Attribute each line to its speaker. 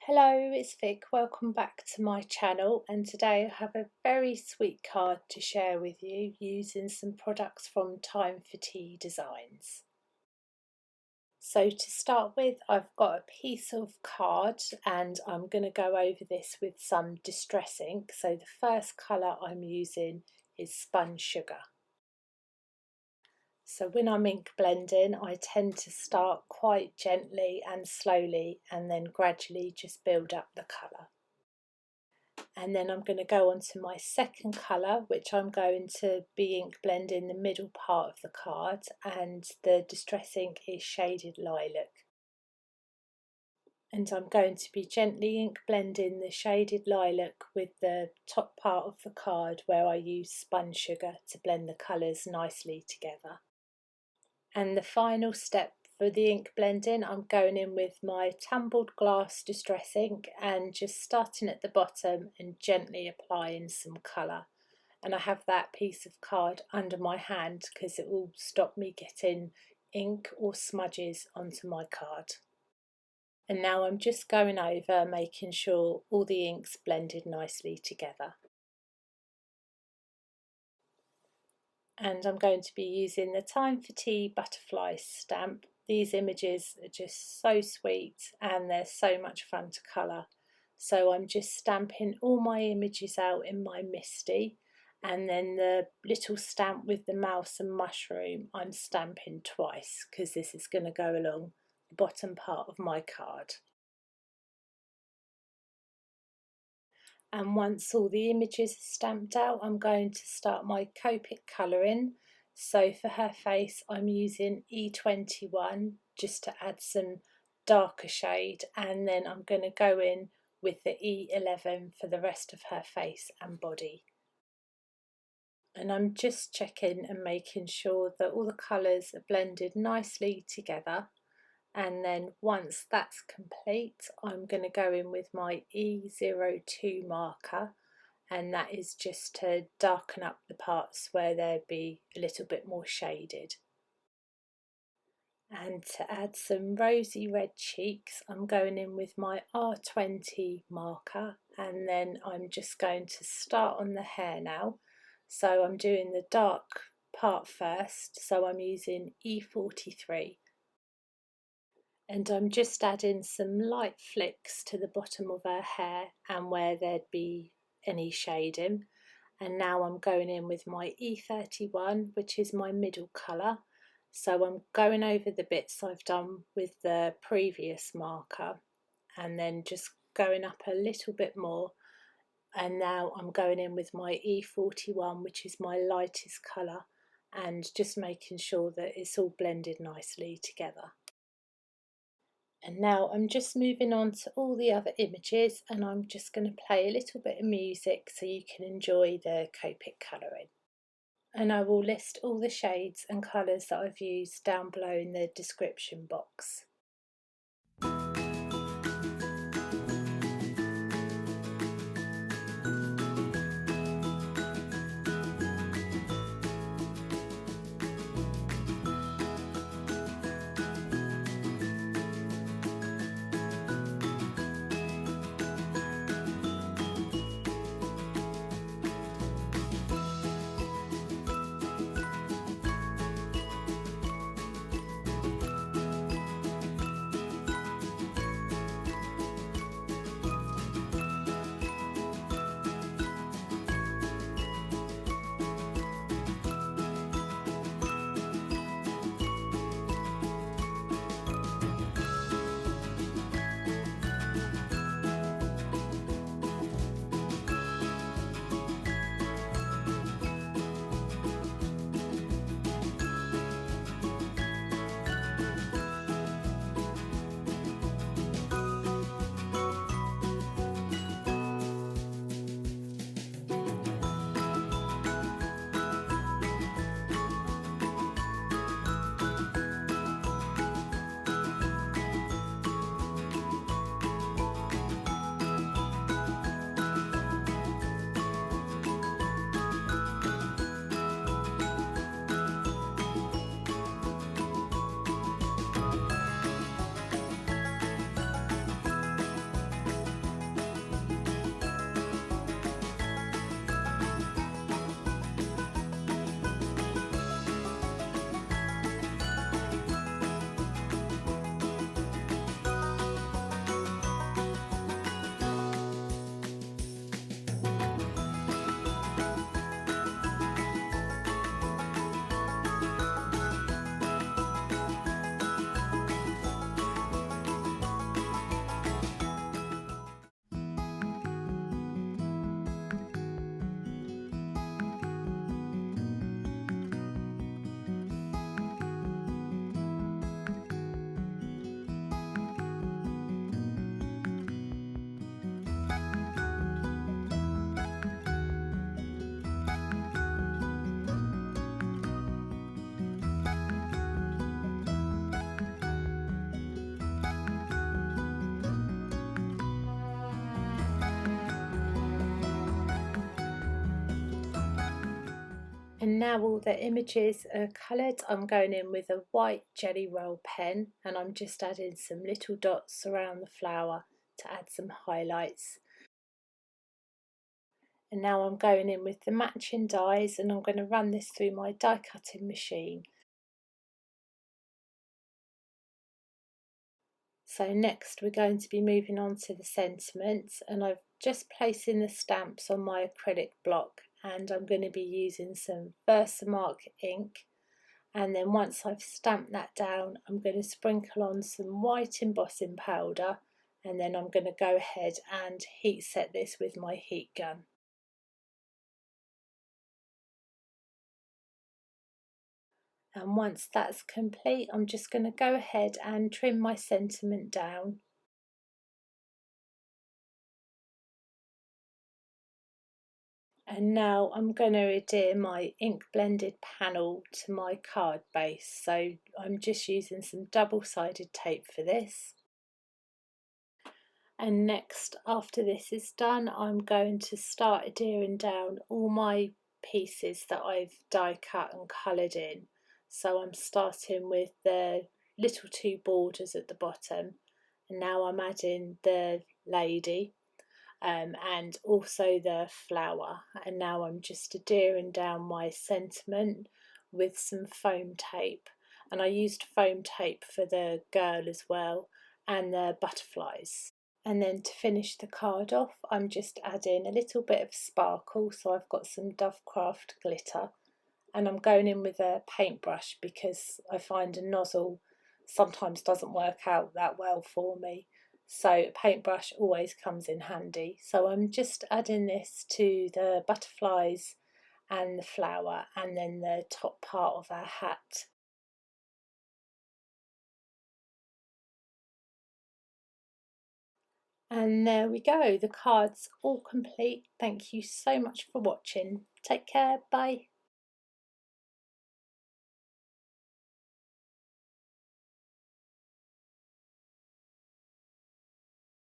Speaker 1: Hello, it's Vic. Welcome back to my channel, and today I have a very sweet card to share with you using some products from Time for Tea Designs. So to start with, I've got a piece of card and I'm going to go over this with some distress ink. So the first colour I'm using is Spun Sugar. So when I'm ink blending, I tend to start quite gently and slowly and then gradually just build up the colour. And then I'm going to go on to my second colour, which I'm going to be ink blending the middle part of the card, and the distress ink is Shaded Lilac. And I'm going to be gently ink blending the Shaded Lilac with the top part of the card where I use Spun Sugar to blend the colours nicely together. And the final step for the ink blending, I'm going in with my tumbled glass distress ink and just starting at the bottom and gently applying some colour. And I have that piece of card under my hand because it will stop me getting ink or smudges onto my card. And now I'm just going over making sure all the ink's blended nicely together. And I'm going to be using the Time for Tea butterfly stamp. These images are just so sweet and they're so much fun to colour. So I'm just stamping all my images out in my Misty, and then the little stamp with the mouse and mushroom I'm stamping twice because this is going to go along the bottom part of my card. And once all the images are stamped out, I'm going to start my Copic Coloring. So for her face, I'm using E21 just to add some darker shade, and then I'm going to go in with the E11 for the rest of her face and body. And I'm just checking and making sure that all the colours are blended nicely together. And then once that's complete, I'm going to go in with my E02 marker, and that is just to darken up the parts where they'd be a little bit more shaded. And to add some rosy red cheeks, I'm going in with my R20 marker, and then I'm just going to start on the hair now. So I'm doing the dark part first, so I'm using E43. And I'm just adding some light flicks to the bottom of her hair and where there'd be any shading. And now I'm going in with my E31, which is my middle colour. So I'm going over the bits I've done with the previous marker and then just going up a little bit more. And now I'm going in with my E41, which is my lightest colour, and just making sure that it's all blended nicely together. And now I'm just moving on to all the other images, and I'm just going to play a little bit of music so you can enjoy the Copic colouring. And I will list all the shades and colours that I've used down below in the description box. And now all the images are coloured, I'm going in with a white jelly roll pen and I'm just adding some little dots around the flower to add some highlights. And now I'm going in with the matching dies and I'm going to run this through my die cutting machine. So next we're going to be moving on to the sentiments, and I've just placing the stamps on my acrylic block, and I'm going to be using some Versamark ink, and then once I've stamped that down I'm going to sprinkle on some white embossing powder, and then I'm going to go ahead and heat set this with my heat gun. And once that's complete I'm just going to go ahead and trim my sentiment down. And now I'm going to adhere my ink blended panel to my card base, so I'm just using some double-sided tape for this. And next, after this is done, I'm going to start adhering down all my pieces that I've die cut and coloured in. So I'm starting with the little two borders at the bottom, and now I'm adding the lady and also the flower, and now I'm just adhering down my sentiment with some foam tape, and I used foam tape for the girl as well and the butterflies. And then to finish the card off I'm just adding a little bit of sparkle, so I've got some Craft glitter, and I'm going in with a paintbrush because I find a nozzle sometimes doesn't work out that well for me, so a paintbrush always comes in handy. So I'm just adding this to the butterflies and the flower and then the top part of our hat. And there we go, the card's all complete. Thank you so much for watching. Take care, bye.